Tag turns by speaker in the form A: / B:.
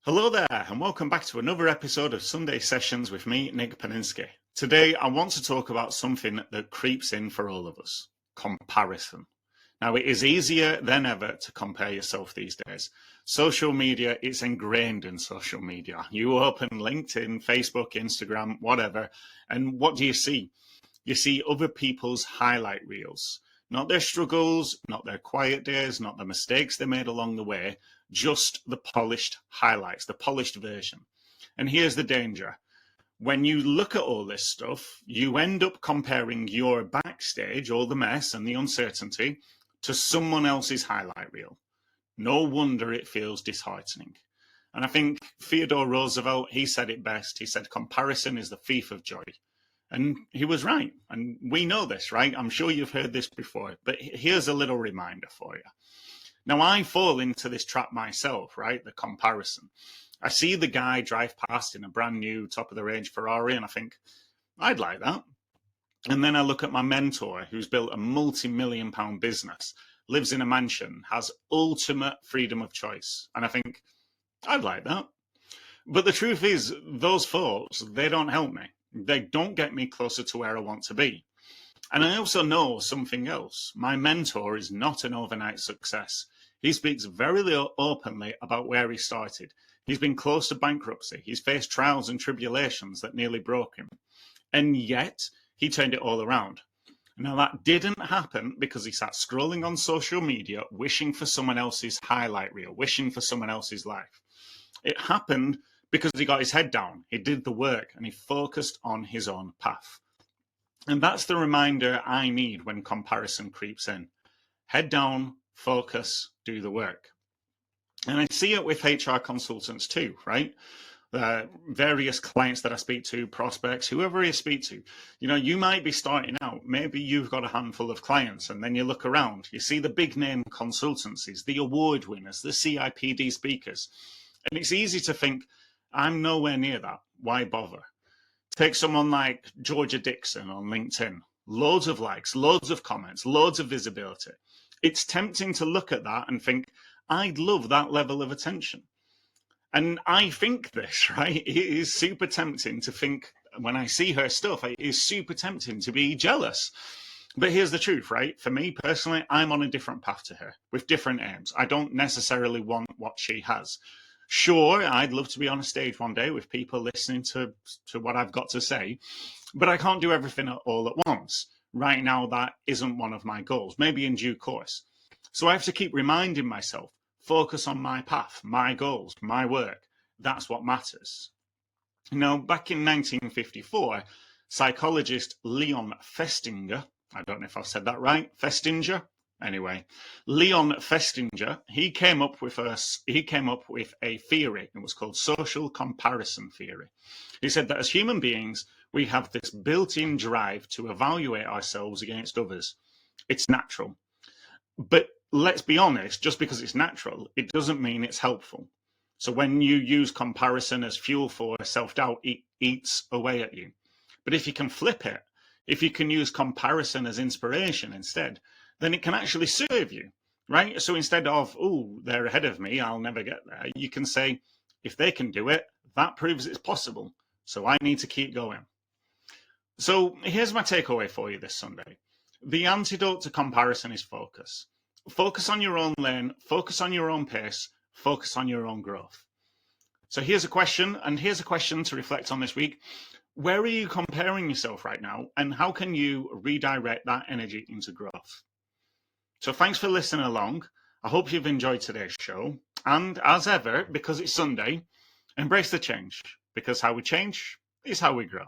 A: Hello there, and welcome back to another episode of Sunday Sessions with me, Nick Paninsky. Today, I want to talk about something that creeps in for all of us: comparison. Now, it is easier than ever to compare yourself these days. Social media, it's ingrained in social media. You open LinkedIn, Facebook, Instagram, whatever, and what do you see? You see other people's highlight reels. Not their struggles, not their quiet days, not the mistakes they made along the way, just the polished highlights, the polished version. And here's the danger. When you look at all this stuff, you end up comparing your backstage, all the mess and the uncertainty, to someone else's highlight reel. No wonder it feels disheartening. And I think Theodore Roosevelt, he said it best. He said, comparison is the thief of joy. And he was right. And we know this, right? I'm sure you've heard this before, but here's a little reminder for you. Now, I fall into this trap myself, right? The comparison. I see the guy drive past in a brand new top of the range Ferrari and I think, I'd like that. And then I look at my mentor who's built a multi-million-pound business, lives in a mansion, has ultimate freedom of choice. And I think, I'd like that. But the truth is, those folks, they don't help me. They don't get me closer to where I want to be. And I also know something else. My mentor is not an overnight success. He speaks very openly about where he started. He's been close to bankruptcy. He's faced trials and tribulations that nearly broke him. And yet, he turned it all around. Now, that didn't happen because he sat scrolling on social media, wishing for someone else's highlight reel, wishing for someone else's life. It happened because he got his head down, he did the work, and he focused on his own path. And that's the reminder I need when comparison creeps in. Head down, focus, do the work. And I see it with HR consultants too, right? Various clients that I speak to, prospects, whoever you speak to. You know, you might be starting out. Maybe you've got a handful of clients and then you look around. You see the big name consultancies, the award winners, the CIPD speakers. And it's easy to think, I'm nowhere near that. Why bother? Take someone like Georgia Dixon on LinkedIn. Loads of likes, loads of comments, loads of visibility. It's tempting to look at that and think, I'd love that level of attention. And I think this, right? It is super tempting to think, when I see her stuff, it is super tempting to be jealous. But here's the truth, right? For me personally, I'm on a different path to her with different aims. I don't necessarily want what she has. Sure, I'd love to be on a stage one day with people listening to what I've got to say, but I can't do everything all at once. Right now, that isn't one of my goals, maybe in due course. So I have to keep reminding myself, focus on my path, my goals, my work. That's what matters. Now, back in 1954, psychologist Leon Festinger, I don't know if I've said that right, Festinger? Anyway, Leon Festinger, he came up with a theory. It was called social comparison theory. He said that as human beings, we have this built-in drive to evaluate ourselves against others. It's natural. But let's be honest, just because it's natural, it doesn't mean it's helpful. So when you use comparison as fuel for self-doubt, it eats away at you. But if you can flip it, if you can use comparison as inspiration instead, then it can actually serve you, right? So instead of, oh, they're ahead of me, I'll never get there, you can say, if they can do it, that proves it's possible. So I need to keep going. So here's my takeaway for you this Sunday. The antidote to comparison is focus. Focus on your own lane, focus on your own pace, focus on your own growth. So here's a question, and here's a question to reflect on this week. Where are you comparing yourself right now, and how can you redirect that energy into growth? So thanks for listening along. I hope you've enjoyed today's show. And as ever, because it's Sunday, embrace the change, because how we change is how we grow.